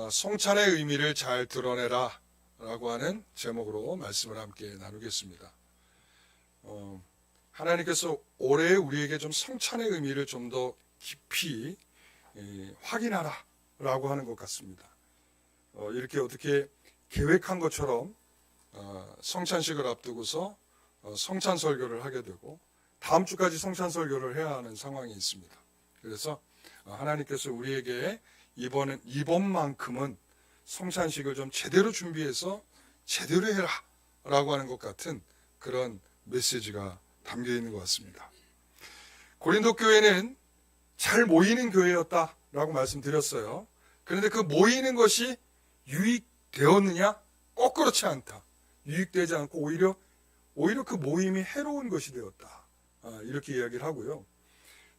성찬의 의미를 잘 드러내라 라고 하는 제목으로 말씀을 함께 나누겠습니다. 하나님께서 올해 우리에게 좀 성찬의 의미를 좀 더 깊이 확인하라 라고 하는 것 같습니다. 이렇게 어떻게 계획한 것처럼 성찬식을 앞두고서 성찬 설교를 하게 되고 다음 주까지 성찬 설교를 해야 하는 상황이 있습니다. 그래서 하나님께서 우리에게 이번만큼은 성찬식을 좀 제대로 준비해서 제대로 해라 라고 하는 것 같은 그런 메시지가 담겨 있는 것 같습니다. 고린도 교회는 잘 모이는 교회였다라고 말씀드렸어요. 그런데 그 모이는 것이 유익되었느냐? 꼭 그렇지 않다. 유익되지 않고 오히려 그 모임이 해로운 것이 되었다. 이렇게 이야기를 하고요.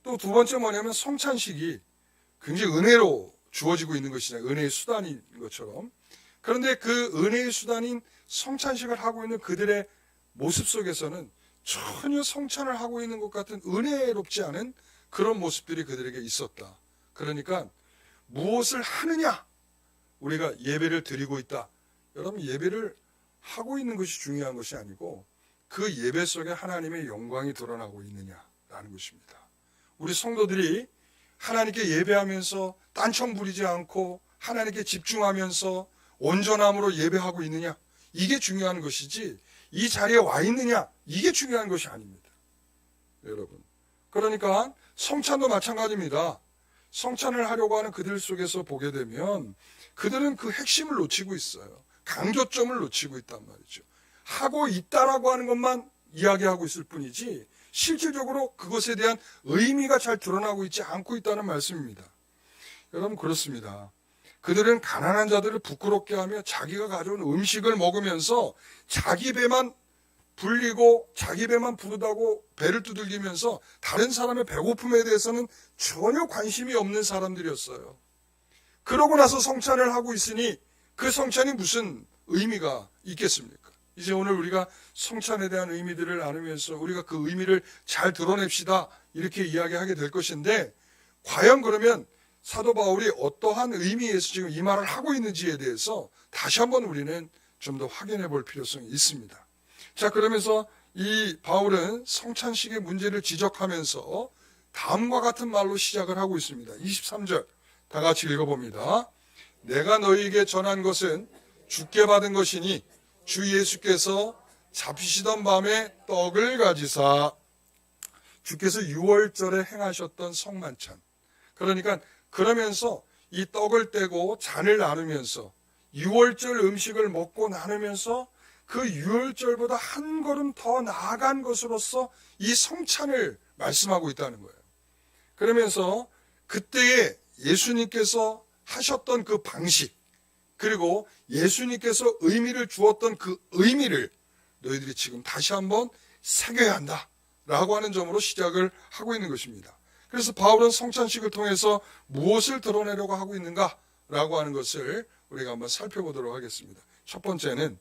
또 두 번째 뭐냐면 성찬식이 굉장히 은혜로 주어지고 있는 것이잖아요. 은혜의 수단인 것처럼. 그런데 그 은혜의 수단인 성찬식을 하고 있는 그들의 모습 속에서는 전혀 성찬을 하고 있는 것 같은 은혜롭지 않은 그런 모습들이 그들에게 있었다. 그러니까 무엇을 하느냐? 우리가 예배를 드리고 있다. 여러분, 예배를 하고 있는 것이 중요한 것이 아니고 그 예배 속에 하나님의 영광이 드러나고 있느냐라는 것입니다. 우리 성도들이 하나님께 예배하면서 딴청 부리지 않고 하나님께 집중하면서 온전함으로 예배하고 있느냐, 이게 중요한 것이지 이 자리에 와 있느냐, 이게 중요한 것이 아닙니다. 여러분, 그러니까 성찬도 마찬가지입니다. 성찬을 하려고 하는 그들 속에서 보게 되면 그들은 그 핵심을 놓치고 있어요. 강조점을 놓치고 있단 말이죠. 하고 있다라고 하는 것만 이야기하고 있을 뿐이지 실질적으로 그것에 대한 의미가 잘 드러나고 있지 않고 있다는 말씀입니다. 여러분, 그렇습니다. 그들은 가난한 자들을 부끄럽게 하며 자기가 가져온 음식을 먹으면서 자기 배만 불리고 자기 배만 부르다고 배를 두들기면서 다른 사람의 배고픔에 대해서는 전혀 관심이 없는 사람들이었어요. 그러고 나서 성찬을 하고 있으니 그 성찬이 무슨 의미가 있겠습니까? 이제 오늘 우리가 성찬에 대한 의미들을 나누면서 우리가 그 의미를 잘 드러냅시다, 이렇게 이야기하게 될 것인데, 과연 그러면 사도 바울이 어떠한 의미에서 지금 이 말을 하고 있는지에 대해서 다시 한번 우리는 좀 더 확인해 볼 필요성이 있습니다. 자, 그러면서 이 바울은 성찬식의 문제를 지적하면서 다음과 같은 말로 시작을 하고 있습니다. 23절 다 같이 읽어봅니다. 내가 너희에게 전한 것은 주께 받은 것이니 주 예수께서 잡히시던 밤에 떡을 가지사, 주께서 6월절에 행하셨던 성만찬, 그러면서 이 떡을 떼고 잔을 나누면서 6월절 음식을 먹고 나누면서 그 6월절보다 한 걸음 더 나아간 것으로서 이 성찬을 말씀하고 있다는 거예요. 그러면서 그때에 예수님께서 하셨던 그 방식, 그리고 예수님께서 의미를 주었던 그 의미를 너희들이 지금 다시 한번 새겨야 한다 라고 하는 점으로 시작을 하고 있는 것입니다. 그래서 바울은 성찬식을 통해서 무엇을 드러내려고 하고 있는가 라고 하는 것을 우리가 한번 살펴보도록 하겠습니다. 첫 번째는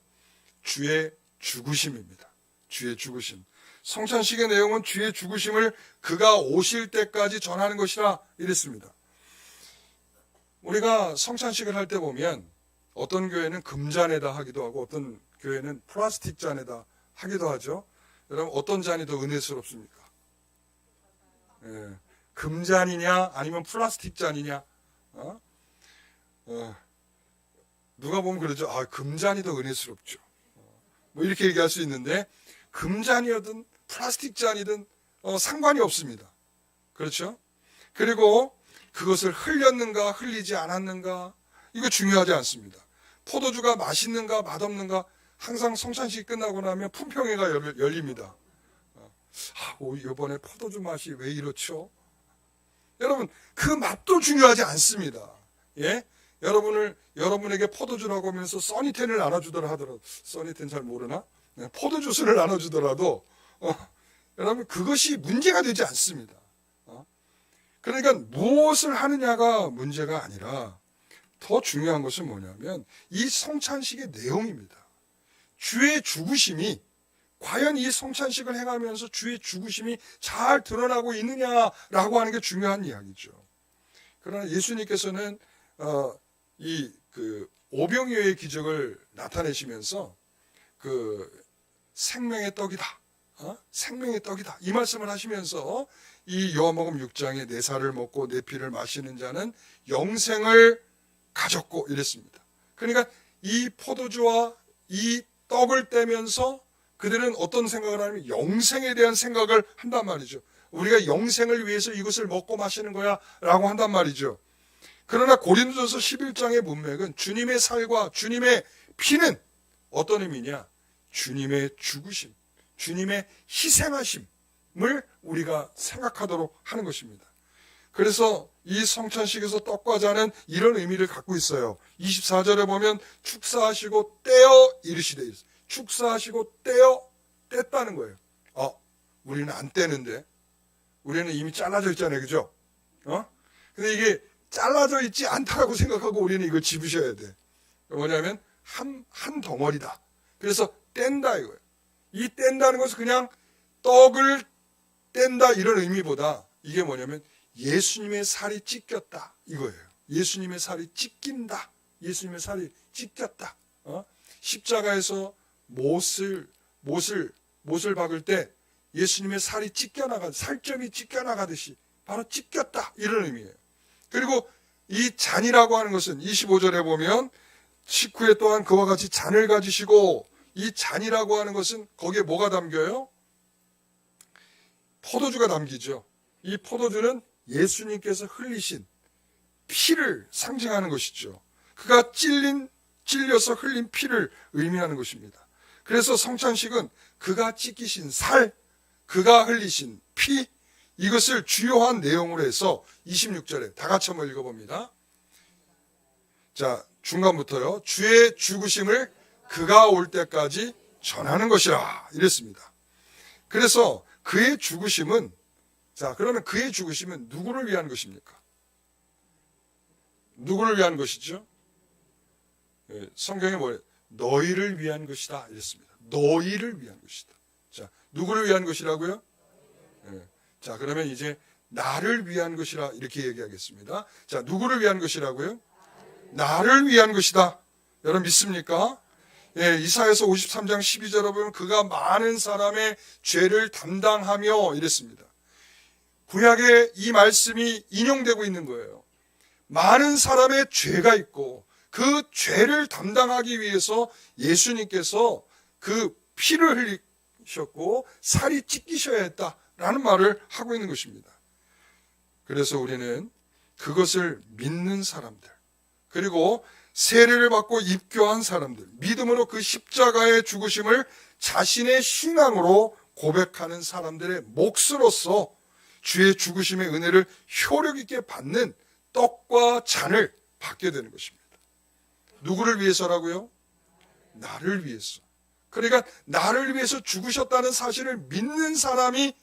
주의 죽으심입니다. 주의 죽으심. 성찬식의 내용은 주의 죽으심을 그가 오실 때까지 전하는 것이라 이랬습니다. 우리가 성찬식을 할 때 보면 어떤 교회는 금잔에다 하기도 하고 어떤 교회는 플라스틱 잔에다 하기도 하죠. 여러분, 어떤 잔이 더 은혜스럽습니까? 금잔이냐 아니면 플라스틱 잔이냐? 누가 보면 그러죠. 금잔이 더 은혜스럽죠. 뭐 이렇게 얘기할 수 있는데, 금잔이든 플라스틱 잔이든 상관이 없습니다. 그렇죠? 그리고 그것을 흘렸는가 흘리지 않았는가, 이거 중요하지 않습니다. 포도주가 맛있는가 맛없는가, 항상 성찬식이 끝나고 나면 품평회가 열립니다. 이번에 포도주 맛이 왜 이렇죠? 여러분, 그 맛도 중요하지 않습니다. 예? 여러분에게 포도주라고 하면서 써니텐을 나눠주더라 하더라도, 써니텐 잘 모르나? 포도주스를 나눠주더라도 여러분, 그것이 문제가 되지 않습니다. 그러니까 무엇을 하느냐가 문제가 아니라 더 중요한 것은 뭐냐면 이 성찬식의 내용입니다. 주의 죽으심이 과연 이 성찬식을 행하면서 주의 죽으심이 잘 드러나고 있느냐라고 하는 게 중요한 이야기죠. 그러나 예수님께서는 이 그 오병이어의 기적을 나타내시면서 그 생명의 떡이다, 생명의 떡이다 이 말씀을 하시면서 이 요한복음 6장에 내 살을 먹고 내 피를 마시는 자는 영생을 가졌고 이랬습니다. 그러니까 이 포도주와 이 떡을 떼면서 그들은 어떤 생각을 하냐면 영생에 대한 생각을 한단 말이죠. 우리가 영생을 위해서 이것을 먹고 마시는 거야 라고 한단 말이죠. 그러나 고린도전서 11장의 문맥은 주님의 살과 주님의 피는 어떤 의미냐? 주님의 죽으심, 주님의 희생하심을 우리가 생각하도록 하는 것입니다. 그래서 이 성찬식에서 떡과 잔은 이런 의미를 갖고 있어요. 24절에 보면 축사하시고 떼어 이르시되, 축사하시고 떼어 뗐다는 거예요. 우리는 안 떼는데, 우리는 이미 잘라져 있잖아요, 그죠? 근데 이게 잘라져 있지 않다라고 생각하고 우리는 이걸 집으셔야 돼. 뭐냐면 한 덩어리다. 그래서 뗀다 이거예요. 이 뗀다는 것은 그냥 떡을 뗀다 이런 의미보다 이게 뭐냐면 예수님의 살이 찢겼다 이거예요. 예수님의 살이 찢긴다. 예수님의 살이 찢겼다. 십자가에서 못을 박을 때 예수님의 살이 살점이 찢겨나가듯이 바로 찢겼다 이런 의미예요. 그리고 이 잔이라고 하는 것은 25절에 보면 식후에 또한 그와 같이 잔을 가지시고, 이 잔이라고 하는 것은 거기에 뭐가 담겨요? 포도주가 담기죠. 이 포도주는 예수님께서 흘리신 피를 상징하는 것이죠. 그가 찔려서 흘린 피를 의미하는 것입니다. 그래서 성찬식은 그가 찢기신 살, 그가 흘리신 피, 이것을 주요한 내용으로 해서 26절에 다 같이 한번 읽어봅니다. 자, 중간부터요. 주의 죽으심을 그가 올 때까지 전하는 것이라 이랬습니다. 그래서 그의 죽으심은, 자, 그러면 그의 죽으심은 누구를 위한 것입니까? 누구를 위한 것이죠? 성경에 뭐예요? 너희를 위한 것이다 이랬습니다. 너희를 위한 것이다. 자, 누구를 위한 것이라고요? 자, 그러면 이제 나를 위한 것이라 이렇게 얘기하겠습니다. 자, 누구를 위한 것이라고요? 나를 위한 것이다. 여러분 믿습니까? 이사야서 53장 12절에 보면 그가 많은 사람의 죄를 담당하며 이랬습니다. 구약에 이 말씀이 인용되고 있는 거예요. 많은 사람의 죄가 있고 그 죄를 담당하기 위해서 예수님께서 그 피를 흘리셨고 살이 찢기셔야 했다라는 말을 하고 있는 것입니다. 그래서 우리는 그것을 믿는 사람들, 그리고 세례를 받고 입교한 사람들, 믿음으로 그 십자가의 죽으심을 자신의 신앙으로 고백하는 사람들의 몫으로서 주의 죽으심의 은혜를 효력 있게 받는 떡과 잔을 받게 되는 것입니다. 누구를 위해서라고요? 나를 위해서. 그러니까 나를 위해서 죽으셨다는 사실을 믿는 사람이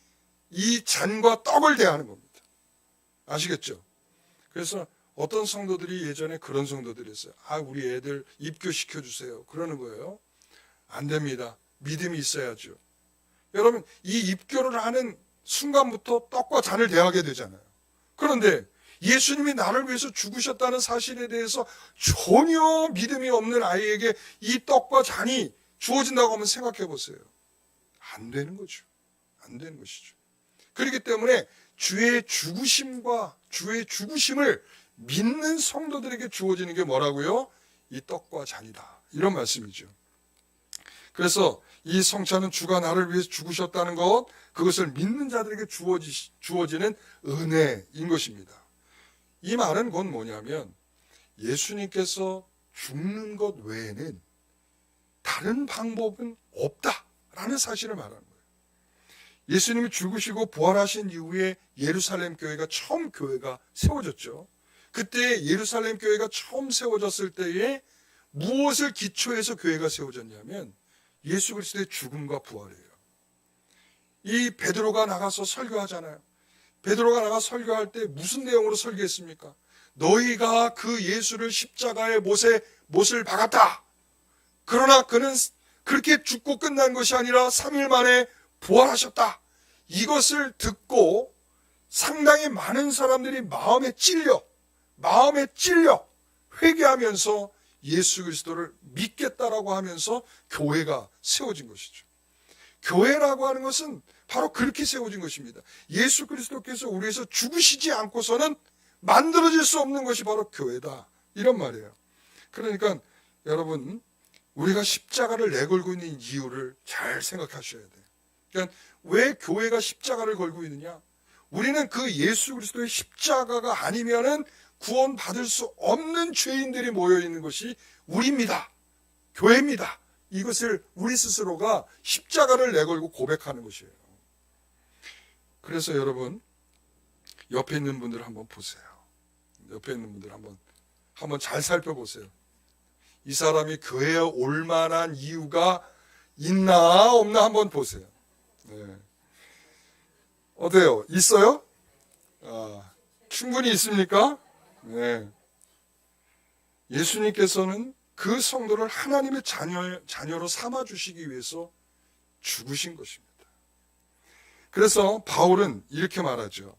이 잔과 떡을 대하는 겁니다. 아시겠죠? 그래서 어떤 성도들이 예전에 그런 성도들이 있어요. 우리 애들 입교시켜주세요. 그러는 거예요. 안 됩니다. 믿음이 있어야죠. 여러분, 이 입교를 하는 순간부터 떡과 잔을 대하게 되잖아요. 그런데 예수님이 나를 위해서 죽으셨다는 사실에 대해서 전혀 믿음이 없는 아이에게 이 떡과 잔이 주어진다고 하면 생각해 보세요. 안 되는 거죠. 안 되는 것이죠. 그렇기 때문에 주의 죽으심과 주의 죽으심을 믿는 성도들에게 주어지는 게 뭐라고요? 이 떡과 잔이다. 이런 말씀이죠. 그래서 이 성찬은 주가 나를 위해서 죽으셨다는 것, 그것을 믿는 자들에게 주어지는 은혜인 것입니다. 이 말은 곧 뭐냐면 예수님께서 죽는 것 외에는 다른 방법은 없다라는 사실을 말하는 거예요. 예수님이 죽으시고 부활하신 이후에 예루살렘 교회가 처음 교회가 세워졌죠. 그때 예루살렘 교회가 처음 세워졌을 때에 무엇을 기초해서 교회가 세워졌냐면 예수 그리스도의 죽음과 부활이에요. 이 베드로가 나가서 설교하잖아요. 베드로가 나가 설교할 때 무슨 내용으로 설교했습니까? 너희가 그 예수를 십자가에 못을 박았다. 그러나 그는 그렇게 죽고 끝난 것이 아니라 3일 만에 부활하셨다. 이것을 듣고 상당히 많은 사람들이 마음에 찔려 회개하면서 예수 그리스도를 믿겠다라고 하면서 교회가 세워진 것이죠. 교회라고 하는 것은 바로 그렇게 세워진 것입니다. 예수 그리스도께서 우리 위해서 죽으시지 않고서는 만들어질 수 없는 것이 바로 교회다, 이런 말이에요. 그러니까 여러분, 우리가 십자가를 내걸고 있는 이유를 잘 생각하셔야 돼요. 그러니까 왜 교회가 십자가를 걸고 있느냐? 우리는 그 예수 그리스도의 십자가가 아니면은 구원받을 수 없는 죄인들이 모여 있는 것이 우리입니다. 교회입니다. 이것을 우리 스스로가 십자가를 내걸고 고백하는 것이에요. 그래서 여러분, 옆에 있는 분들 한번 보세요. 옆에 있는 분들 한번 잘 살펴보세요. 이 사람이 교회에 올 만한 이유가 있나 없나 한번 보세요. 네. 어때요? 있어요? 충분히 있습니까? 네. 예수님께서는 그 성도를 하나님의 자녀로 삼아주시기 위해서 죽으신 것입니다. 그래서 바울은 이렇게 말하죠.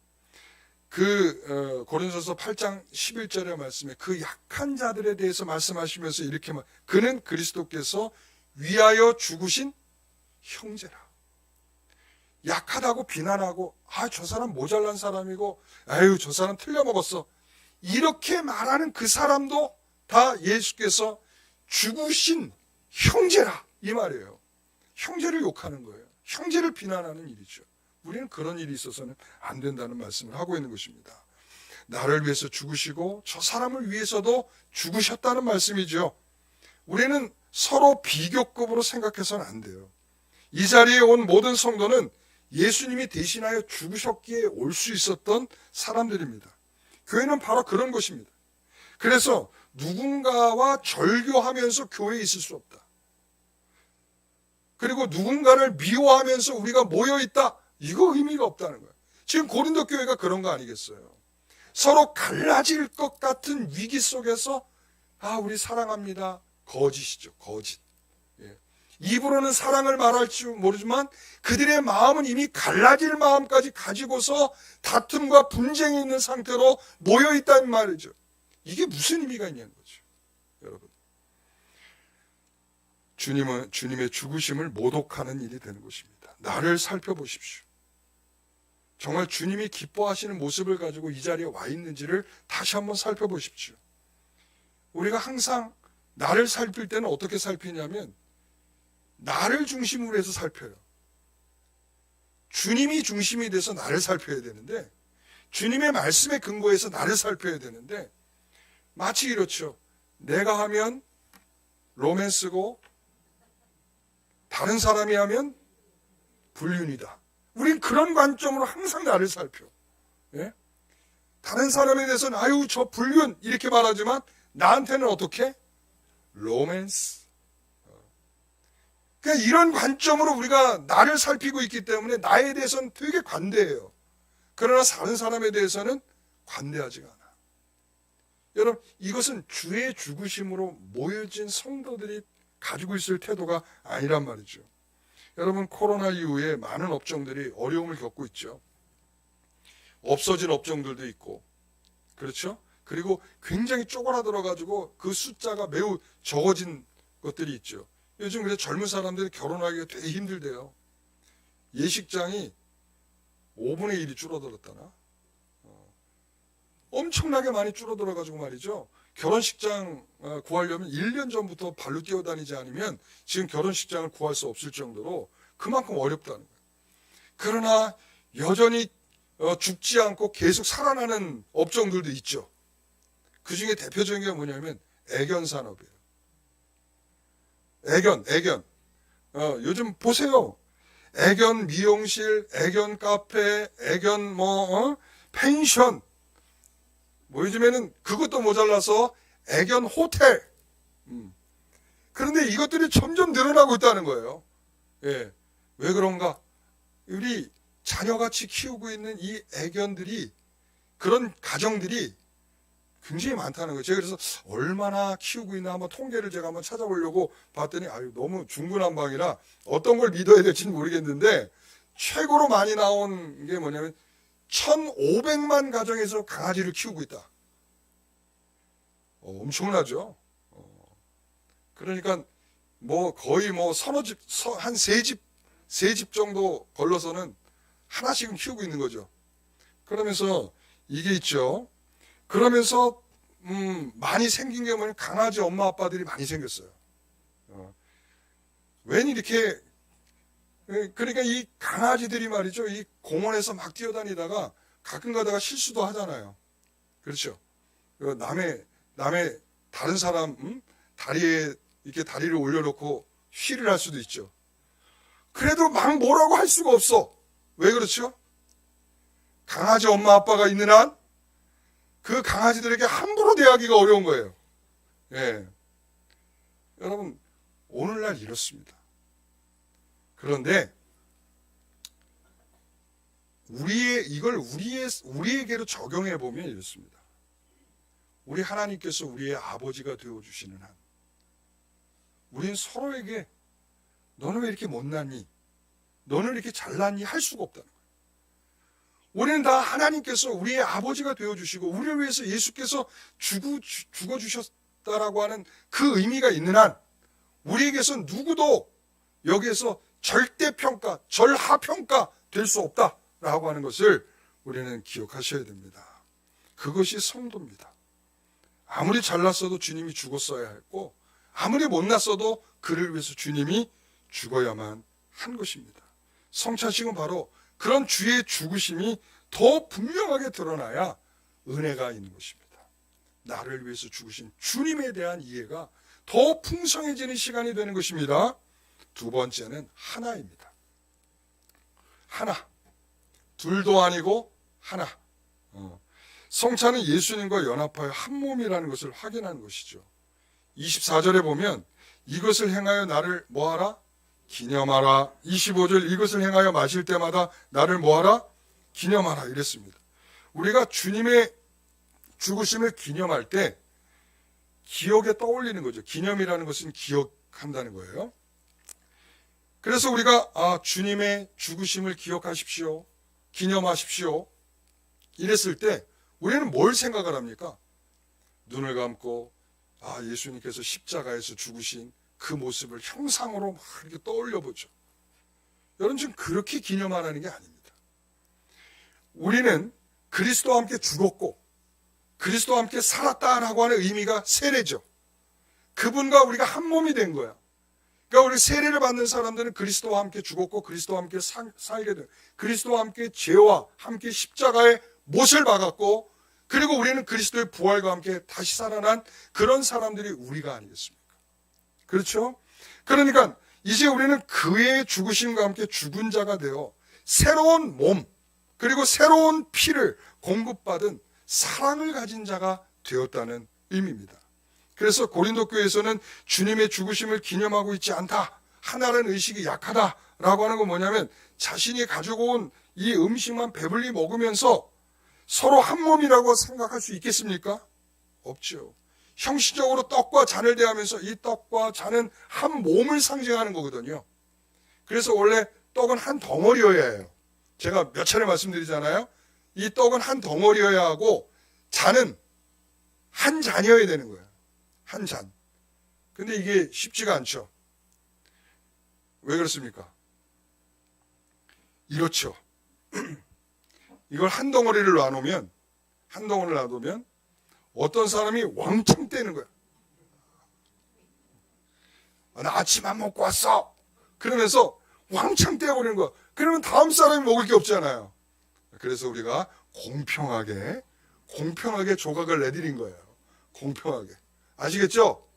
고린도서 8장 11절의 말씀에 그 약한 자들에 대해서 말씀하시면서 이렇게 그는 그리스도께서 위하여 죽으신 형제라. 약하다고 비난하고 저 사람 모자란 사람이고 저 사람 틀려먹었어, 이렇게 말하는 그 사람도 다 예수께서 죽으신 형제라, 이 말이에요. 형제를 욕하는 거예요. 형제를 비난하는 일이죠. 우리는 그런 일이 있어서는 안 된다는 말씀을 하고 있는 것입니다. 나를 위해서 죽으시고 저 사람을 위해서도 죽으셨다는 말씀이죠. 우리는 서로 비교급으로 생각해서는 안 돼요. 이 자리에 온 모든 성도는 예수님이 대신하여 죽으셨기에 올 수 있었던 사람들입니다. 교회는 바로 그런 것입니다. 그래서 누군가와 절교하면서 교회에 있을 수 없다. 그리고 누군가를 미워하면서 우리가 모여있다, 이거 의미가 없다는 거예요. 지금 고린도 교회가 그런 거 아니겠어요? 서로 갈라질 것 같은 위기 속에서 우리 사랑합니다, 거짓이죠. 거짓. 입으로는 사랑을 말할 줄 모르지만 그들의 마음은 이미 갈라질 마음까지 가지고서 다툼과 분쟁이 있는 상태로 모여있다는 말이죠. 이게 무슨 의미가 있냐는 거죠. 여러분, 주님은 주님의 죽으심을 모독하는 일이 되는 것입니다. 나를 살펴보십시오. 정말 주님이 기뻐하시는 모습을 가지고 이 자리에 와 있는지를 다시 한번 살펴보십시오. 우리가 항상 나를 살필 때는 어떻게 살피냐면 나를 중심으로 해서 살펴요. 주님이 중심이 돼서 나를 살펴야 되는데, 주님의 말씀에 근거해서 나를 살펴야 되는데, 마치 이렇죠. 내가 하면 로맨스고 다른 사람이 하면 불륜이다. 우린 그런 관점으로 항상 나를 살펴. 다른 사람에 대해서는 저 불륜 이렇게 말하지만 나한테는 어떻게? 로맨스. 그러니까 이런 관점으로 우리가 나를 살피고 있기 때문에 나에 대해서는 되게 관대해요. 그러나 다른 사람에 대해서는 관대하지가 않아. 여러분, 이것은 주의 죽으심으로 모여진 성도들이 가지고 있을 태도가 아니란 말이죠. 여러분, 코로나 이후에 많은 업종들이 어려움을 겪고 있죠. 없어진 업종들도 있고, 그렇죠? 그리고 굉장히 쪼그라들어가지고 그 숫자가 매우 적어진 것들이 있죠. 요즘 그래서 젊은 사람들이 결혼하기가 되게 힘들대요. 예식장이 5분의 1이 줄어들었다나? 엄청나게 많이 줄어들어가지고 말이죠. 결혼식장 구하려면 1년 전부터 발로 뛰어다니지 않으면 지금 결혼식장을 구할 수 없을 정도로 그만큼 어렵다는 거예요. 그러나 여전히 죽지 않고 계속 살아나는 업종들도 있죠. 그 중에 대표적인 게 뭐냐면 애견 산업이에요. 애견. 요즘 보세요. 애견 미용실, 애견 카페, 애견 펜션. 요즘에는 그것도 모자라서 애견 호텔. 그런데 이것들이 점점 늘어나고 있다는 거예요. 왜 그런가? 우리 자녀같이 키우고 있는 이 애견들이, 그런 가정들이 굉장히 많다는 거예요. 제가 그래서 얼마나 키우고 있나 한번 통계를 제가 한번 찾아보려고 봤더니 너무 중구난방이라 어떤 걸 믿어야 될지는 모르겠는데, 최고로 많이 나온 게 뭐냐면 1,500만 가정에서 강아지를 키우고 있다. 엄청나죠. 그러니까 거의 서너 집, 한 세 집 정도 걸러서는 하나씩은 키우고 있는 거죠. 그러면서 이게 있죠. 그러면서 많이 생긴 게 뭐냐면 강아지 엄마 아빠들이 많이 생겼어요. 웬 이렇게, 그러니까 이 강아지들이 말이죠. 이 공원에서 막 뛰어다니다가 가끔 가다가 실수도 하잖아요. 그렇죠. 남의 다른 사람 다리에 이렇게 다리를 올려놓고 쉬를 할 수도 있죠. 그래도 막 뭐라고 할 수가 없어. 왜 그렇죠? 강아지 엄마 아빠가 있는 한 그 강아지들에게 함부로 대하기가 어려운 거예요. 예. 여러분, 오늘날 이렇습니다. 그런데 이걸 우리에게로 적용해 보면 이렇습니다. 우리 하나님께서 우리의 아버지가 되어 주시는 한 우리는 서로에게 너는 왜 이렇게 못났니? 너는 이렇게 잘났니? 할 수가 없다는 거예요. 우리는 다 하나님께서 우리의 아버지가 되어주시고 우리를 위해서 예수께서 죽어주셨다라고 하는 그 의미가 있는 한 우리에게서 누구도 여기에서 절대평가, 절하평가 될 수 없다라고 하는 것을 우리는 기억하셔야 됩니다. 그것이 성도입니다. 아무리 잘났어도 주님이 죽었어야 했고 아무리 못났어도 그를 위해서 주님이 죽어야만 한 것입니다. 성찬식은 바로 그런 주의 죽으심이 더 분명하게 드러나야 은혜가 있는 것입니다. 나를 위해서 죽으신 주님에 대한 이해가 더 풍성해지는 시간이 되는 것입니다. 두 번째는 하나입니다. 하나. 둘도 아니고 하나. 성찬은 예수님과 연합하여 한 몸이라는 것을 확인하는 것이죠. 24절에 보면 이것을 행하여 나를 뭐하라? 기념하라. 25절 이것을 행하여 마실 때마다 나를 뭐하라? 기념하라 이랬습니다. 우리가 주님의 죽으심을 기념할 때 기억에 떠올리는 거죠. 기념이라는 것은 기억한다는 거예요. 그래서 우리가 주님의 죽으심을 기억하십시오. 기념하십시오. 이랬을 때 우리는 뭘 생각을 합니까? 눈을 감고 예수님께서 십자가에서 죽으신 그 모습을 형상으로 막 이렇게 떠올려 보죠. 여러분 지금 그렇게 기념하라는 게 아닙니다. 우리는 그리스도와 함께 죽었고 그리스도와 함께 살았다라고 하는 의미가 세례죠. 그분과 우리가 한 몸이 된 거야. 그러니까 우리 세례를 받는 사람들은 그리스도와 함께 죽었고 그리스도와 함께 살게 된, 그리스도와 함께 죄와 함께 십자가에 못을 박았고 그리고 우리는 그리스도의 부활과 함께 다시 살아난 그런 사람들이 우리가 아니겠습니까? 그렇죠? 그러니까 이제 우리는 그의 죽으심과 함께 죽은 자가 되어 새로운 몸 그리고 새로운 피를 공급받은 사랑을 가진 자가 되었다는 의미입니다. 그래서 고린도 교회에서는 주님의 죽으심을 기념하고 있지 않다. 하나라는 의식이 약하다라고 하는 건 뭐냐면 자신이 가지고 온 이 음식만 배불리 먹으면서 서로 한 몸이라고 생각할 수 있겠습니까? 없죠. 형식적으로 떡과 잔을 대하면서 이 떡과 잔은 한 몸을 상징하는 거거든요. 그래서 원래 떡은 한 덩어리여야 해요. 제가 몇 차례 말씀드리잖아요. 이 떡은 한 덩어리여야 하고 잔은 한 잔이어야 되는 거예요. 한 잔. 근데 이게 쉽지가 않죠. 왜 그렇습니까? 이렇죠. 이걸 한 덩어리를 놔놓으면 어떤 사람이 왕창 떼는 거야. 나 아침 안 먹고 왔어. 그러면서 왕창 떼어버리는 거야. 그러면 다음 사람이 먹을 게 없잖아요. 그래서 우리가 공평하게 조각을 내드린 거예요. 공평하게. 아시겠죠?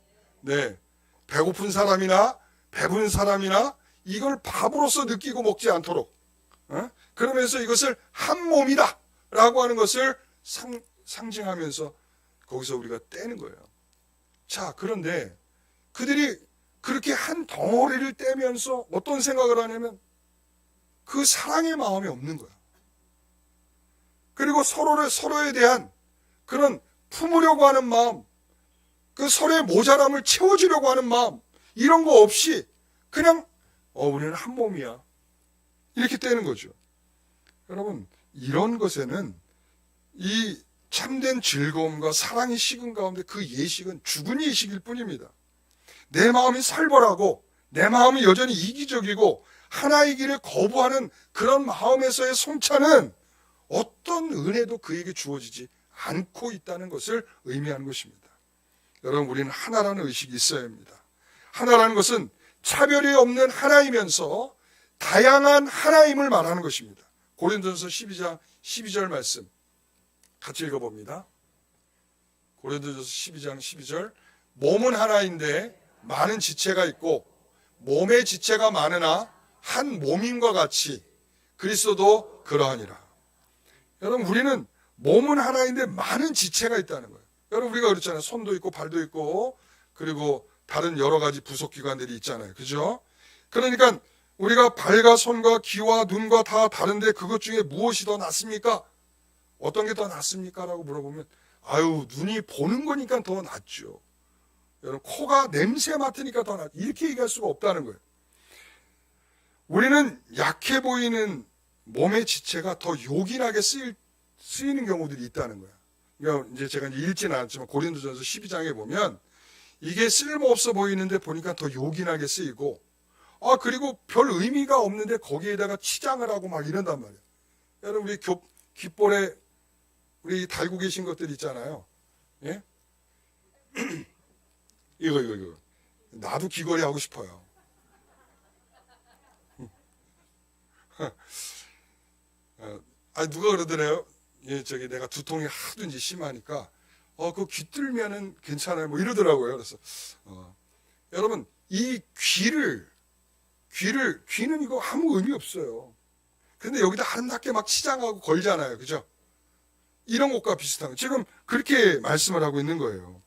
네. 배고픈 사람이나 배부른 사람이나 이걸 밥으로서 느끼고 먹지 않도록. 그러면서 이것을 한 몸이다 라고 하는 것을 상징하면서 거기서 우리가 떼는 거예요. 자, 그런데 그들이 그렇게 한 덩어리를 떼면서 어떤 생각을 하냐면 그 사랑의 마음이 없는 거야. 그리고 서로에 대한 그런 품으려고 하는 마음, 그 서로의 모자람을 채워주려고 하는 마음, 이런 거 없이 그냥 우리는 한 몸이야. 이렇게 떼는 거죠. 여러분, 이런 것에는 이 참된 즐거움과 사랑이 식은 가운데 그 예식은 죽은 예식일 뿐입니다. 내 마음이 살벌하고 내 마음이 여전히 이기적이고 하나의 길을 거부하는 그런 마음에서의 성찬은 어떤 은혜도 그에게 주어지지 않고 있다는 것을 의미하는 것입니다. 여러분, 우리는 하나라는 의식이 있어야 합니다. 하나라는 것은 차별이 없는 하나이면서 다양한 하나임을 말하는 것입니다. 고린도전서 12장 12절 말씀 같이 읽어봅니다. 고린도전서 12장 12절, 몸은 하나인데 많은 지체가 있고 몸의 지체가 많으나 한 몸임과 같이 그리스도도 그러하니라. 여러분, 우리는 몸은 하나인데 많은 지체가 있다는 거예요. 여러분, 우리가 그렇잖아요. 손도 있고 발도 있고 그리고 다른 여러 가지 부속기관들이 있잖아요. 그죠? 그러니까 우리가 발과 손과 귀와 눈과 다 다른데 그것 중에 무엇이 더 낫습니까? 어떤 게 더 낫습니까? 라고 물어보면 아유, 눈이 보는 거니까 더 낫죠. 여러분, 코가 냄새 맡으니까 더 낫죠. 이렇게 얘기할 수가 없다는 거예요. 우리는 약해 보이는 몸의 지체가 더 요긴하게 쓰이는 경우들이 있다는 거예요. 그러니까 이제 제가 읽지는 않았지만 고린도전서 12장에 보면 이게 쓸모없어 보이는데 보니까 더 요긴하게 쓰이고, 그리고 별 의미가 없는데 거기에다가 치장을 하고 막 이런단 말이에요. 여러분, 우리 귓볼에 우리 달고 계신 것들 있잖아요. 예? 이거. 나도 귀걸이 하고 싶어요. 누가 그러더래요. 예, 내가 두통이 하도 이제 심하니까, 그거 귀 뚫면은 괜찮아요. 뭐 이러더라고요. 그래서, 여러분, 이 귀는 이거 아무 의미 없어요. 근데 여기다 아름답게 막 치장하고 걸잖아요. 그죠? 이런 것과 비슷한 거. 지금 그렇게 말씀을 하고 있는 거예요.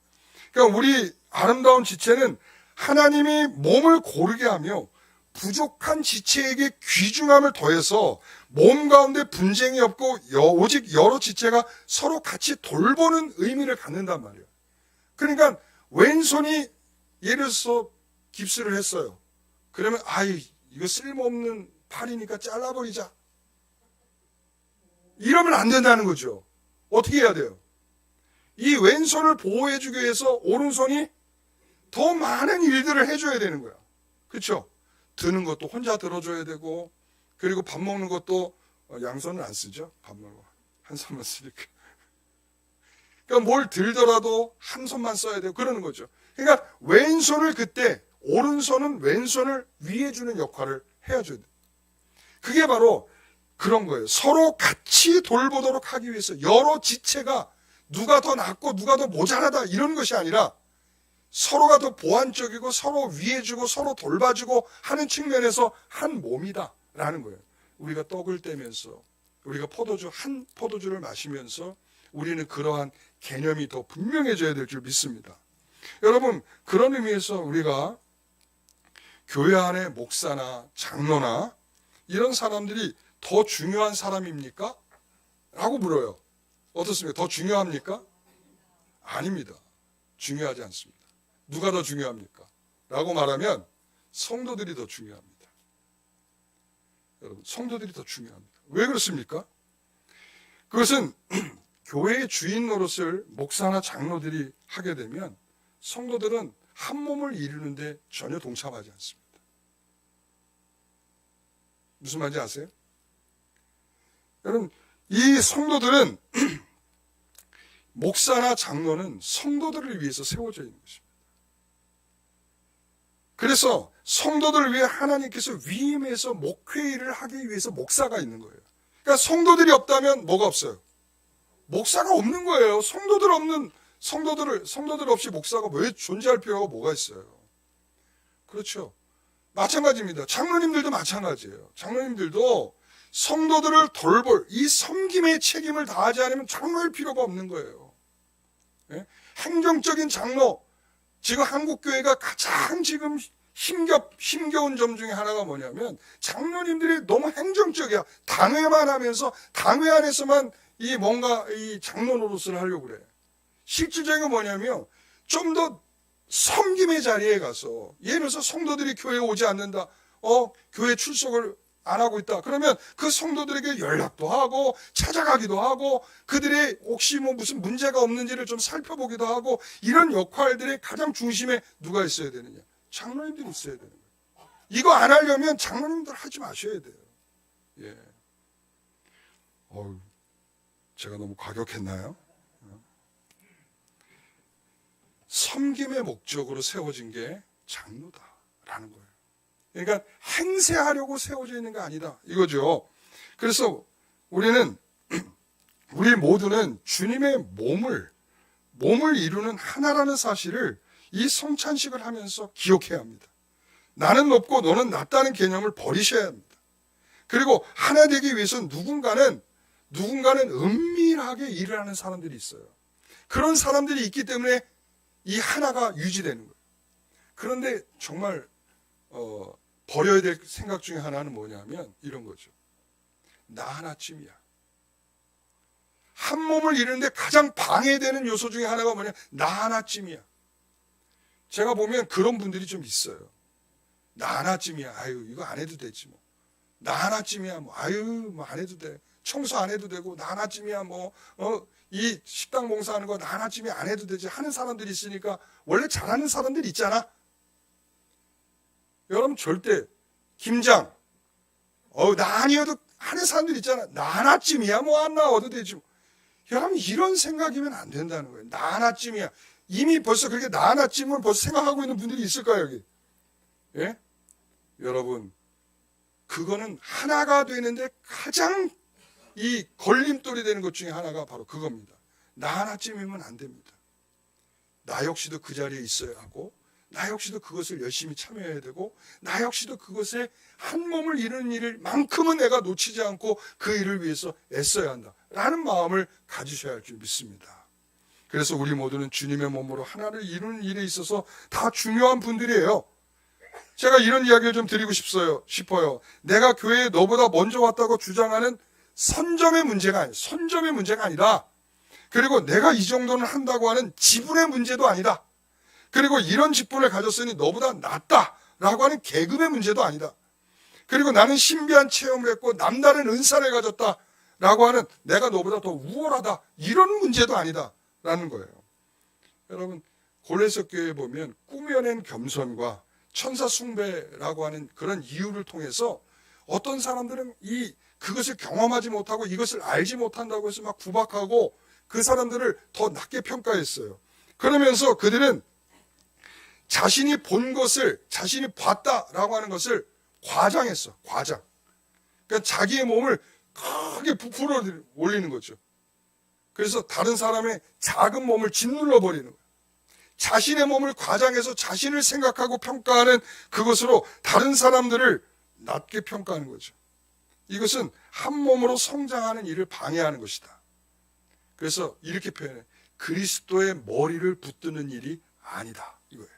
그러니까 우리 아름다운 지체는 하나님이 몸을 고르게 하며 부족한 지체에게 귀중함을 더해서 몸 가운데 분쟁이 없고 오직 여러 지체가 서로 같이 돌보는 의미를 갖는단 말이에요. 그러니까 왼손이 예를 들어서 깁스를 했어요. 그러면 이거 쓸모없는 팔이니까 잘라버리자. 이러면 안 된다는 거죠. 어떻게 해야 돼요? 이 왼손을 보호해주기 위해서 오른손이 더 많은 일들을 해줘야 되는 거야. 그렇죠? 드는 것도 혼자 들어줘야 되고, 그리고 밥 먹는 것도 양손은 안 쓰죠. 밥 먹고 한 손만 쓰니까. 그러니까 뭘 들더라도 한 손만 써야 되고 그러는 거죠. 그러니까 왼손을 그때 오른손은 왼손을 위해 주는 역할을 해줘야 돼. 그게 바로 그런 거예요. 서로 같이 돌보도록 하기 위해서 여러 지체가 누가 더 낫고 누가 더 모자라다 이런 것이 아니라 서로가 더 보완적이고 서로 위해주고 서로 돌봐주고 하는 측면에서 한 몸이다라는 거예요. 우리가 떡을 떼면서 우리가 한 포도주를 마시면서 우리는 그러한 개념이 더 분명해져야 될 줄 믿습니다. 여러분, 그런 의미에서 우리가 교회 안에 목사나 장로나 이런 사람들이 더 중요한 사람입니까? 라고 물어요. 어떻습니까? 더 중요합니까? 아닙니다. 중요하지 않습니다. 누가 더 중요합니까? 라고 말하면 성도들이 더 중요합니다. 여러분, 성도들이 더 중요합니다. 왜 그렇습니까? 그것은 교회의 주인 노릇을 목사나 장로들이 하게 되면 성도들은 한 몸을 이루는데 전혀 동참하지 않습니다. 무슨 말인지 아세요? 여러분, 이 성도들은 목사나 장로는 성도들을 위해서 세워져 있는 것입니다. 그래서 성도들을 위해 하나님께서 위임해서 목회일을 하기 위해서 목사가 있는 거예요. 그러니까 성도들이 없다면 뭐가 없어요? 목사가 없는 거예요. 성도들 없이 목사가 왜 존재할 필요가 뭐가 있어요? 그렇죠. 마찬가지입니다. 장로님들도 마찬가지예요. 장로님들도 성도들을 돌볼 이 섬김의 책임을 다하지 않으면 장로일 필요가 없는 거예요. 예? 행정적인 장로, 지금 한국교회가 가장 지금 힘겨운 점 중에 하나가 뭐냐면 장로님들이 너무 행정적이야. 당회만 하면서 당회 안에서만 이 장로 노릇을 하려고 그래. 실질적인 건 뭐냐면 좀 더 섬김의 자리에 가서, 예를 들어서 성도들이 교회에 오지 않는다. 교회 출석을 안 하고 있다. 그러면 그 성도들에게 연락도 하고 찾아가기도 하고 그들의 혹시 뭐 무슨 문제가 없는지를 좀 살펴보기도 하고 이런 역할들의 가장 중심에 누가 있어야 되느냐? 장로님들이 있어야 되는 거예요. 이거 안 하려면 장로님들 하지 마셔야 돼요. 예. 제가 너무 과격했나요? 섬김의 목적으로 세워진 게 장로다라는 거예요. 그러니까 행세하려고 세워져 있는 게 아니다 이거죠. 그래서 우리 모두는 주님의 몸을 이루는 하나라는 사실을 이 성찬식을 하면서 기억해야 합니다. 나는 높고 너는 낮다는 개념을 버리셔야 합니다. 그리고 하나 되기 위해서 누군가는 은밀하게 일을 하는 사람들이 있어요. 그런 사람들이 있기 때문에 이 하나가 유지되는 거예요. 그런데 정말 버려야 될 생각 중에 하나는 뭐냐면 이런 거죠. 나 하나쯤이야. 한 몸을 이루는데 가장 방해되는 요소 중에 하나가 뭐냐? 나 하나쯤이야. 제가 보면 그런 분들이 좀 있어요. 나 하나쯤이야. 아유, 이거 안 해도 되지 뭐. 나 하나쯤이야. 뭐 아유, 뭐 안 해도 돼. 청소 안 해도 되고 나 하나쯤이야. 뭐 이 식당 봉사하는 거 나 하나쯤이 안 해도 되지 하는 사람들이 있으니까 원래 잘하는 사람들이 있잖아. 여러분 절대 김장 나 아니어도 하는 사람들 있잖아. 나 하나쯤이야 뭐 안 나와도 되지 뭐. 여러분 이런 생각이면 안 된다는 거예요. 나 하나쯤이야. 이미 벌써 그렇게 나 하나쯤을 벌써 생각하고 있는 분들이 있을까요 여기? 예? 여러분 그거는 하나가 되는데 가장 이 걸림돌이 되는 것 중에 하나가 바로 그겁니다. 나 하나쯤이면 안 됩니다. 나 역시도 그 자리에 있어야 하고 나 역시도 그것을 열심히 참여해야 되고 나 역시도 그것에 한 몸을 이루는 일만큼은 내가 놓치지 않고 그 일을 위해서 애써야 한다라는 마음을 가지셔야 할 줄 믿습니다. 그래서 우리 모두는 주님의 몸으로 하나를 이루는 일에 있어서 다 중요한 분들이에요. 제가 이런 이야기를 좀 드리고 싶어요. 내가 교회에 너보다 먼저 왔다고 주장하는 선점의 문제가 아니다. 그리고 내가 이 정도는 한다고 하는 지분의 문제도 아니다. 그리고 이런 직분을 가졌으니 너보다 낫다라고 하는 계급의 문제도 아니다. 그리고 나는 신비한 체험을 했고 남다른 은사를 가졌다라고 하는 내가 너보다 더 우월하다 이런 문제도 아니다라는 거예요. 여러분 골레서 교회에 보면 꾸며낸 겸손과 천사 숭배라고 하는 그런 이유를 통해서 어떤 사람들은 그것을 경험하지 못하고 이것을 알지 못한다고 해서 막 구박하고 그 사람들을 더 낮게 평가했어요. 그러면서 그들은 자신이 본 것을 자신이 봤다라고 하는 것을 과장. 그러니까 자기의 몸을 크게 부풀어 올리는 거죠. 그래서 다른 사람의 작은 몸을 짓눌러 버리는 거예요. 자신의 몸을 과장해서 자신을 생각하고 평가하는 그것으로 다른 사람들을 낮게 평가하는 거죠. 이것은 한 몸으로 성장하는 일을 방해하는 것이다. 그래서 이렇게 표현해. 그리스도의 머리를 붙드는 일이 아니다. 이거예요.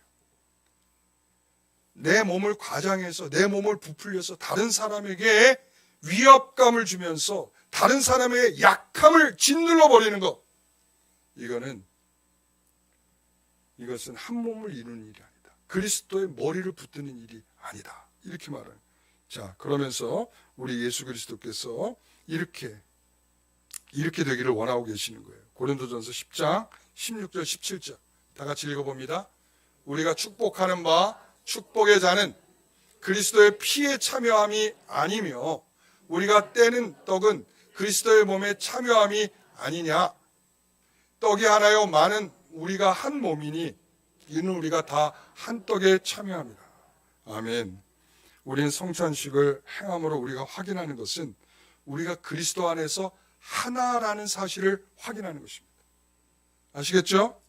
내 몸을 과장해서 내 몸을 부풀려서 다른 사람에게 위압감을 주면서 다른 사람의 약함을 짓눌러 버리는 것. 이것은 한 몸을 이루는 일이 아니다. 그리스도의 머리를 붙드는 일이 아니다. 이렇게 말해요. 자, 그러면서 우리 예수 그리스도께서 이렇게 되기를 원하고 계시는 거예요. 고린도전서 10장 16절 17절 다 같이 읽어봅니다. 우리가 축복하는 바 축복의 자는 그리스도의 피에 참여함이 아니며 우리가 떼는 떡은 그리스도의 몸에 참여함이 아니냐. 떡이 하나요 많은 우리가 한 몸이니 이는 우리가 다 한 떡에 참여합니다. 아멘. 우리는 성찬식을 행함으로 우리가 확인하는 것은 우리가 그리스도 안에서 하나라는 사실을 확인하는 것입니다. 아시겠죠?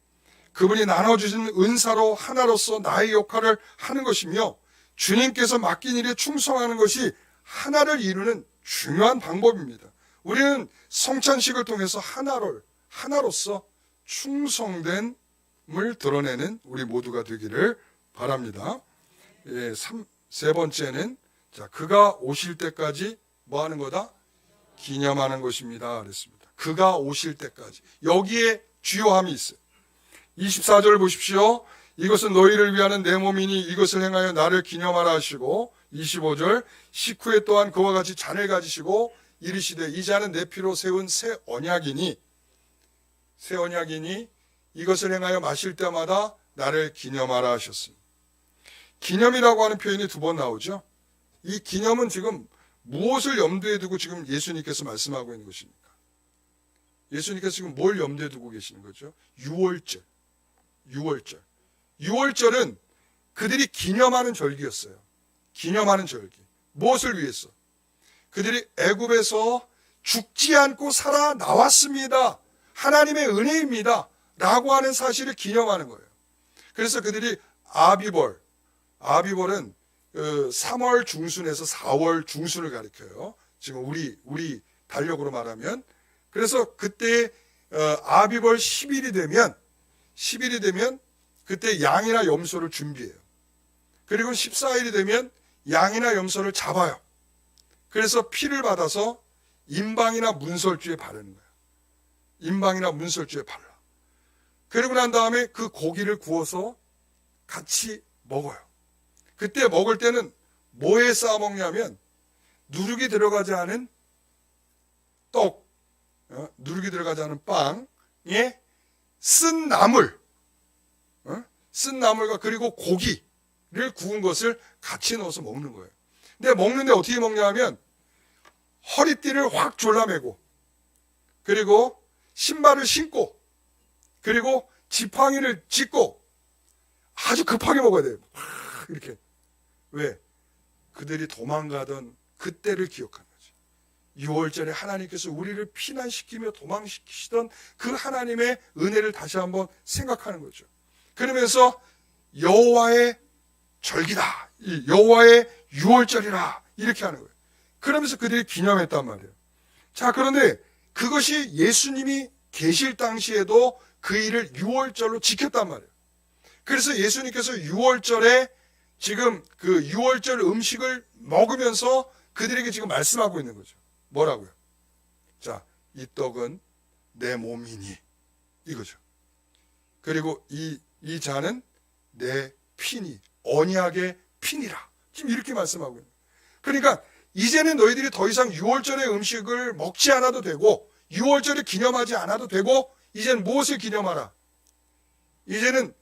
그분이 나눠주신 은사로 하나로서 나의 역할을 하는 것이며 주님께서 맡긴 일에 충성하는 것이 하나를 이루는 중요한 방법입니다. 우리는 성찬식을 통해서 하나로서 충성됨을 드러내는 우리 모두가 되기를 바랍니다. 세 번째는 그가 오실 때까지 뭐 하는 거다? 기념하는 것입니다. 그랬습니다. 그가 오실 때까지. 여기에 주요함이 있어요. 24절 보십시오. 이것은 너희를 위하는 내 몸이니 이것을 행하여 나를 기념하라 하시고 25절 식후에 또한 그와 같이 잔을 가지시고 이르시되 이 잔은 내 피로 세운 새 언약이니 이것을 행하여 마실 때마다 나를 기념하라 하셨습니다. 기념이라고 하는 표현이 두 번 나오죠. 이 기념은 지금 무엇을 염두에 두고 지금 예수님께서 말씀하고 있는 것입니까? 예수님께서 지금 뭘 염두에 두고 계시는 거죠? 유월절. 유월절은 그들이 기념하는 절기였어요. 기념하는 절기. 무엇을 위해서? 그들이 애굽에서 죽지 않고 살아 나왔습니다. 하나님의 은혜입니다. 라고 하는 사실을 기념하는 거예요. 그래서 그들이 아비벌은 3월 중순에서 4월 중순을 가리켜요. 지금 우리 달력으로 말하면. 그래서 그때 아비벌 10일이 되면 그때 양이나 염소를 준비해요. 그리고 14일이 되면 양이나 염소를 잡아요. 그래서 피를 받아서 임방이나 문설주에 바르는 거예요. 임방이나 문설주에 발라. 그리고 난 다음에 그 고기를 구워서 같이 먹어요. 그때 먹을 때는 뭐에 싸 먹냐면 누룩이 들어가지 않은 떡, 누룩이 들어가지 않은 빵에 쓴 나물과 그리고 고기를 구운 것을 같이 넣어서 먹는 거예요. 근데 먹는데 어떻게 먹냐 하면 허리띠를 확 졸라매고 그리고 신발을 신고 그리고 지팡이를 짚고 아주 급하게 먹어야 돼요. 이렇게. 왜? 그들이 도망가던 그때를 기억하는 거죠. 6월절에 하나님께서 우리를 피난시키며 도망시키시던 그 하나님의 은혜를 다시 한번 생각하는 거죠. 그러면서 여호와의 절기다. 여호와의 6월절이라. 이렇게 하는 거예요. 그러면서 그들이 기념했단 말이에요. 자, 그런데 그것이 예수님이 계실 당시에도 그 일을 6월절로 지켰단 말이에요. 그래서 예수님께서 6월절에 지금 그 6월절 음식을 먹으면서 그들에게 지금 말씀하고 있는 거죠. 뭐라고요? 자, 이 떡은 내 몸이니 이거죠. 그리고 이 잔은 내 피니 언약의 피니라. 지금 이렇게 말씀하고 있는 거예요. 그러니까 이제는 너희들이 더 이상 6월절의 음식을 먹지 않아도 되고 6월절을 기념하지 않아도 되고 이제는 무엇을 기념하라? 이제는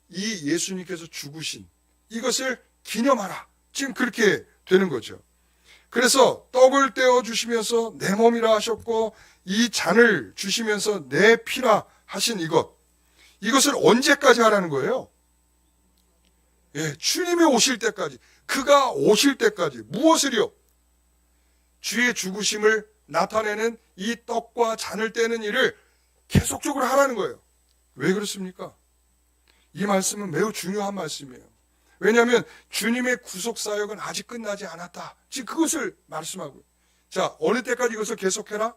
이 예수님께서 죽으신 이것을 기념하라. 지금 그렇게 되는 거죠. 그래서 떡을 떼어 주시면서 내 몸이라 하셨고 이 잔을 주시면서 내 피라 하신 이것을 언제까지 하라는 거예요? 예, 주님이 오실 때까지, 그가 오실 때까지. 무엇을요? 주의 죽으심을 나타내는 이 떡과 잔을 떼는 일을 계속적으로 하라는 거예요. 왜 그렇습니까? 이 말씀은 매우 중요한 말씀이에요. 왜냐하면 주님의 구속사역은 아직 끝나지 않았다. 지금 그것을 말씀하고요. 자, 어느 때까지 이것을 계속해라?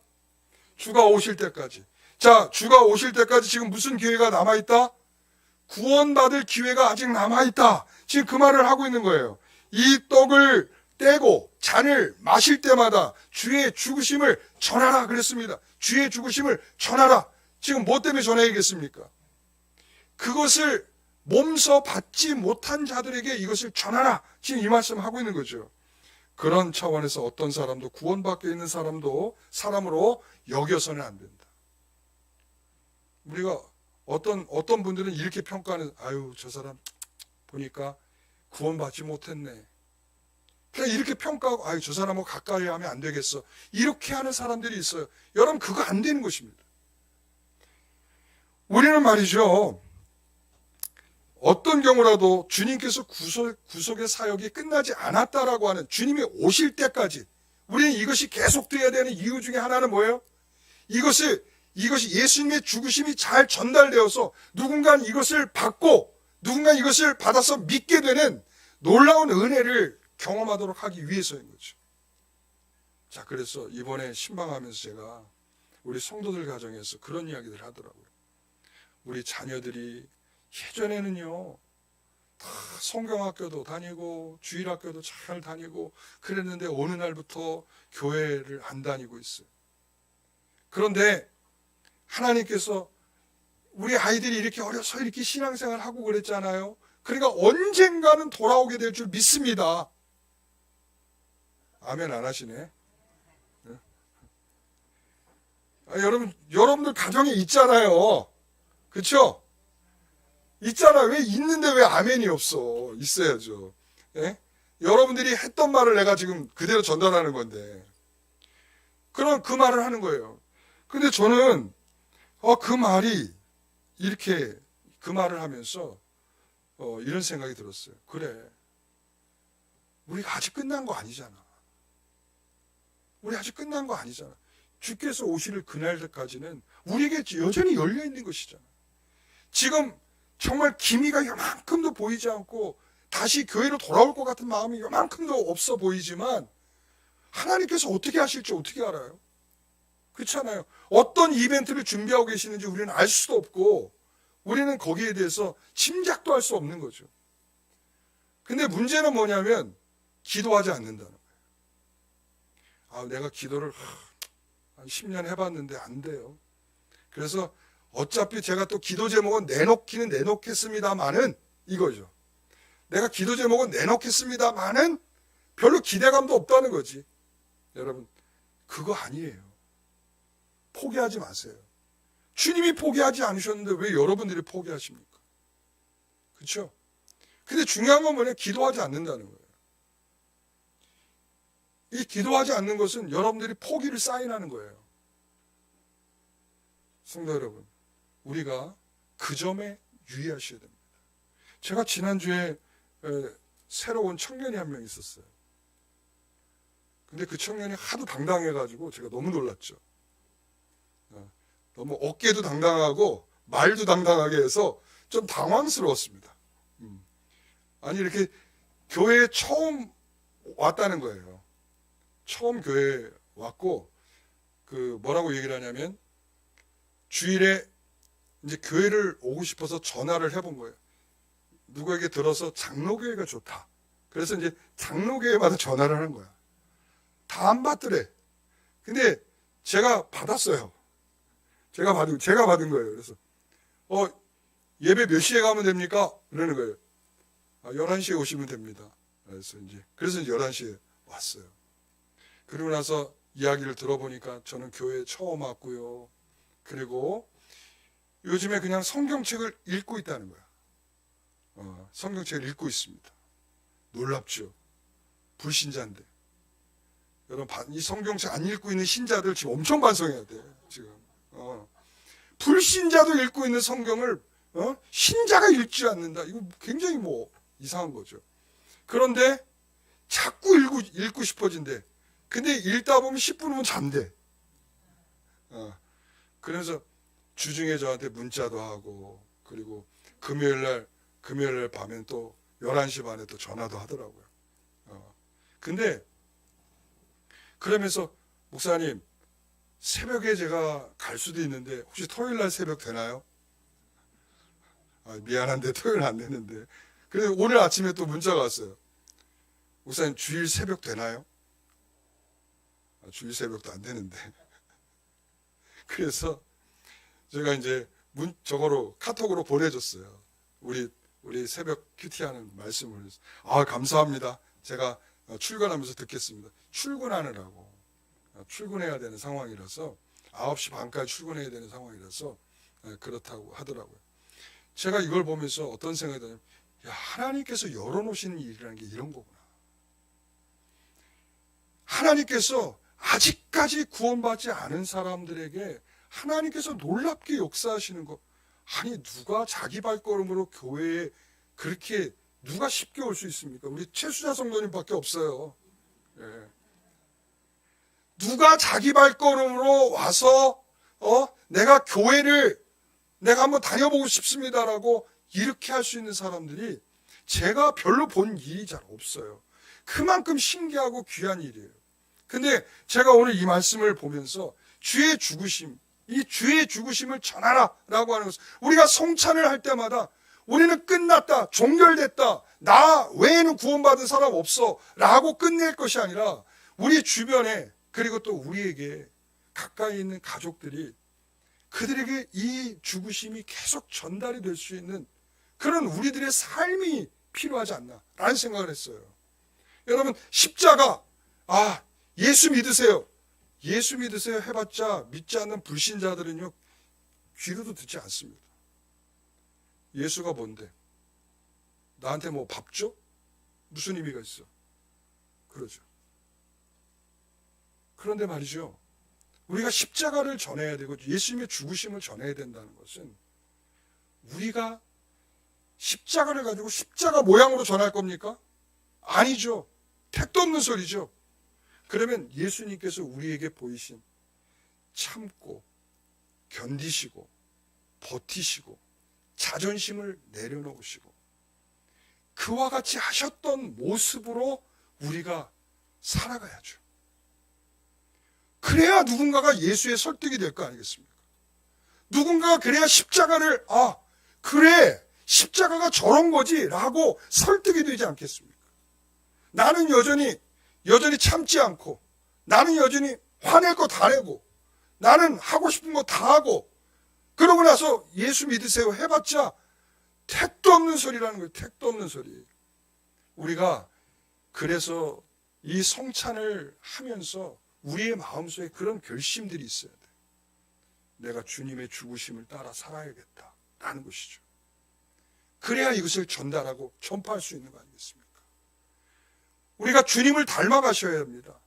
주가 오실 때까지. 자, 주가 오실 때까지 지금 무슨 기회가 남아있다? 구원받을 기회가 아직 남아있다. 지금 그 말을 하고 있는 거예요. 이 떡을 떼고 잔을 마실 때마다 주의 죽으심을 전하라 그랬습니다. 주의 죽으심을 전하라. 지금 뭐 때문에 전해야겠습니까? 그것을 몸소 받지 못한 자들에게 이것을 전하라. 지금 이 말씀을 하고 있는 거죠. 그런 차원에서 어떤 사람도 구원받게 있는 사람으로 여겨서는 안 된다. 우리가 어떤 분들은 이렇게 평가하는, 아유, 저 사람 보니까 구원받지 못했네. 그냥 이렇게 평가하고, 아유, 저 사람하고 가까이 하면 안 되겠어. 이렇게 하는 사람들이 있어요. 여러분, 그거 안 되는 것입니다. 우리는 말이죠. 어떤 경우라도 주님께서 구속의 사역이 끝나지 않았다라고 하는 주님이 오실 때까지 우리는 이것이 계속돼야 되는 이유 중에 하나는 뭐예요? 이것이 예수님의 죽으심이 잘 전달되어서 누군가는 이것을 받고 누군가 이것을 받아서 믿게 되는 놀라운 은혜를 경험하도록 하기 위해서인 거죠. 자, 그래서 이번에 신방하면서 제가 우리 성도들 가정에서 그런 이야기들 하더라고요. 우리 자녀들이 예전에는요, 다 성경학교도 다니고 주일학교도 잘 다니고 그랬는데 어느 날부터 교회를 안 다니고 있어요. 그런데 하나님께서 우리 아이들이 이렇게 어려서 이렇게 신앙생활을 하고 그랬잖아요. 그러니까 언젠가는 돌아오게 될 줄 믿습니다. 아멘 안 하시네. 여러분들 가정에 있잖아요. 그렇죠? 있잖아. 왜 있는데 왜 아멘이 없어? 있어야죠. 예? 여러분들이 했던 말을 내가 지금 그대로 전달하는 건데, 그럼 그 말을 하는 거예요. 근데 저는 그 말이 이렇게 그 말을 하면서 이런 생각이 들었어요. 그래, 우리가 아직 끝난 거 아니잖아. 우리 아직 끝난 거 아니잖아. 주께서 오실 그날까지는 우리에게 여전히 열려 있는 것이잖아. 지금 정말 기미가 요만큼도 보이지 않고 다시 교회로 돌아올 것 같은 마음이 요만큼도 없어 보이지만 하나님께서 어떻게 하실지 어떻게 알아요? 그렇잖아요. 어떤 이벤트를 준비하고 계시는지 우리는 알 수도 없고 우리는 거기에 대해서 짐작도 할 수 없는 거죠. 근데 문제는 뭐냐면 기도하지 않는다는 거예요. 내가 기도를 한 10년 해봤는데 안 돼요. 그래서 어차피 제가 또 기도 제목은 내놓기는 내놓겠습니다만은 이거죠. 내가 기도 제목은 내놓겠습니다만은 별로 기대감도 없다는 거지. 여러분, 그거 아니에요. 포기하지 마세요. 주님이 포기하지 않으셨는데 왜 여러분들이 포기하십니까? 그렇죠? 근데 중요한 건 뭐냐? 기도하지 않는다는 거예요. 이 기도하지 않는 것은 여러분들이 포기를 사인하는 거예요. 성도 여러분, 우리가 그 점에 유의하셔야 됩니다. 제가 지난주에 새로운 청년이 한 명 있었어요. 근데 그 청년이 하도 당당해가지고 제가 너무 놀랐죠. 너무 어깨도 당당하고 말도 당당하게 해서 좀 당황스러웠습니다. 아니 이렇게 교회에 처음 왔다는 거예요. 처음 교회에 왔고 그 뭐라고 얘기를 하냐면 주일에 이제 교회를 오고 싶어서 전화를 해본 거예요. 누구에게 들어서 장로교회가 좋다. 그래서 이제 장로교회마다 전화를 하는 거야. 다 안 받더래. 근데 제가 받았어요. 제가 받은 거예요. 그래서 예배 몇 시에 가면 됩니까? 그러는 거예요. 11시에 오시면 됩니다. 그래서 이제 11시에 왔어요. 그리고 나서 이야기를 들어보니까 저는 교회에 처음 왔고요. 그리고 요즘에 그냥 성경책을 읽고 있다는 거야. 성경책을 읽고 있습니다. 놀랍죠? 불신자인데. 여러분, 이 성경책 안 읽고 있는 신자들 지금 엄청 반성해야 돼. 지금. 불신자도 읽고 있는 성경을 신자가 읽지 않는다. 이거 굉장히 이상한 거죠. 그런데 자꾸 읽고 싶어진대. 근데 읽다 보면 10분 후면 잔대. 그래서 주중에 저한테 문자도 하고 그리고 금요일날 밤엔 또 11시 반에 또 전화도 하더라고요. 근데 그러면서 목사님 새벽에 제가 갈 수도 있는데 혹시 토요일날 새벽 되나요? 미안한데 토요일 안 되는데. 그래서 오늘 아침에 또 문자가 왔어요. 목사님 주일 새벽 되나요? 주일 새벽도 안 되는데. 그래서 제가 이제 저거로 카톡으로 보내줬어요. 우리 새벽 큐티하는 말씀을 해서 감사합니다. 제가 출근하면서 듣겠습니다. 출근해야 되는 상황이라서 9시 반까지 출근해야 되는 상황이라서 그렇다고 하더라고요. 제가 이걸 보면서 어떤 생각이 드냐면 하나님께서 열어놓으신 일이라는 게 이런 거구나. 하나님께서 아직까지 구원받지 않은 사람들에게 하나님께서 놀랍게 역사하시는 것. 아니 누가 자기 발걸음으로 교회에 그렇게 누가 쉽게 올 수 있습니까? 우리 최수자 성도님밖에 없어요. 예. 누가 자기 발걸음으로 와서 내가 교회를 내가 한번 다녀보고 싶습니다라고 이렇게 할 수 있는 사람들이 제가 별로 본 일이 잘 없어요. 그만큼 신기하고 귀한 일이에요. 근데 제가 오늘 이 말씀을 보면서 주의 죽으심, 이 주의 죽으심을 전하라라고 하는 것은 우리가 성찬을 할 때마다 우리는 끝났다, 종결됐다, 나 외에는 구원받은 사람 없어 라고 끝낼 것이 아니라 우리 주변에 그리고 또 우리에게 가까이 있는 가족들이 그들에게 이 죽으심이 계속 전달이 될 수 있는 그런 우리들의 삶이 필요하지 않나 라는 생각을 했어요. 여러분 십자가 아, 예수 믿으세요. 예수 믿으세요 해봤자 믿지 않는 불신자들은요, 귀로도 듣지 않습니다. 예수가 뭔데? 나한테 뭐 밥 줘? 무슨 의미가 있어? 그러죠. 그런데 말이죠, 우리가 십자가를 전해야 되고 예수님의 죽으심을 전해야 된다는 것은, 우리가 십자가를 가지고 십자가 모양으로 전할 겁니까? 아니죠. 택도 없는 소리죠. 그러면 예수님께서 우리에게 보이신 참고 견디시고 버티시고 자존심을 내려놓으시고 그와 같이 하셨던 모습으로 우리가 살아가야죠. 그래야 누군가가 예수의 설득이 될 거 아니겠습니까? 누군가가 그래야 십자가를, 아, 그래, 십자가가 저런 거지 라고 설득이 되지 않겠습니까? 나는 여전히 참지 않고, 나는 여전히 화낼 거 다 내고, 나는 하고 싶은 거 다 하고, 그러고 나서 예수 믿으세요 해봤자 택도 없는 소리라는 거예요. 택도 없는 소리. 우리가 그래서 이 성찬을 하면서 우리의 마음속에 그런 결심들이 있어야 돼. 내가 주님의 죽으심을 따라 살아야겠다라는 것이죠. 그래야 이것을 전달하고 전파할 수 있는 거 아니겠습니까? 우리가 주님을 닮아가셔야 합니다.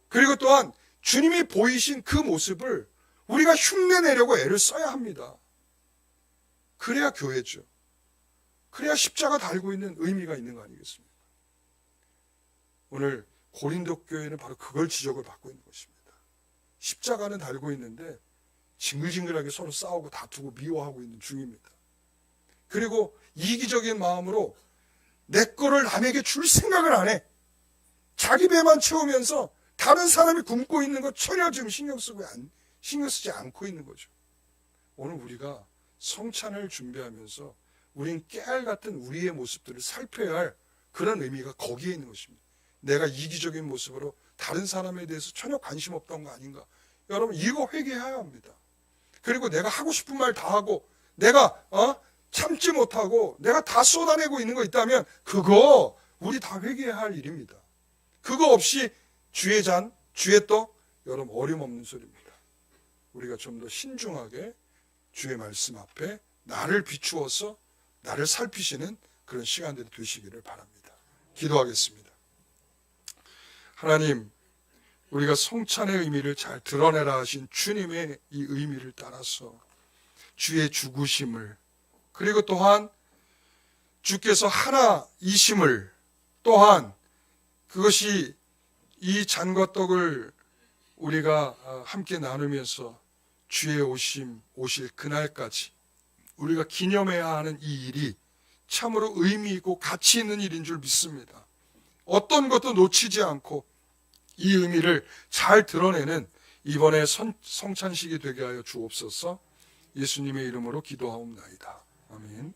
그리고 또한 주님이 보이신 그 모습을 우리가 흉내내려고 애를 써야 합니다. 그래야 교회죠. 그래야 십자가 달고 있는 의미가 있는 거 아니겠습니까? 오늘 고린도 교회는 바로 그걸 지적을 받고 있는 것입니다. 십자가는 달고 있는데 징글징글하게 서로 싸우고 다투고 미워하고 있는 중입니다. 그리고 이기적인 마음으로 내 거를 남에게 줄 생각을 안 해. 자기 배만 채우면서 다른 사람이 굶고 있는 것 전혀 지금 신경 쓰지 않고 있는 거죠. 오늘 우리가 성찬을 준비하면서 우린 깨알 같은 우리의 모습들을 살펴야 할 그런 의미가 거기에 있는 것입니다. 내가 이기적인 모습으로 다른 사람에 대해서 전혀 관심 없던 거 아닌가? 여러분, 이거 회개해야 합니다. 그리고 내가 하고 싶은 말 다 하고 내가 참지 못하고 내가 다 쏟아내고 있는 거 있다면 그거 우리 다 회개해야 할 일입니다. 그거 없이 주의 잔, 주의 떡, 여러분 어림없는 소리입니다. 우리가 좀 더 신중하게 주의 말씀 앞에 나를 비추어서 나를 살피시는 그런 시간들이 되시기를 바랍니다. 기도하겠습니다. 하나님, 우리가 성찬의 의미를 잘 드러내라 하신 주님의 이 의미를 따라서 주의 죽으심을, 그리고 또한 주께서 하나이심을, 또한 그것이 이 잔과 떡을 우리가 함께 나누면서 주의 오실 그날까지 우리가 기념해야 하는 이 일이 참으로 의미 있고 가치 있는 일인 줄 믿습니다. 어떤 것도 놓치지 않고 이 의미를 잘 드러내는 이번에 성찬식이 되게 하여 주옵소서. 예수님의 이름으로 기도하옵나이다. 아멘.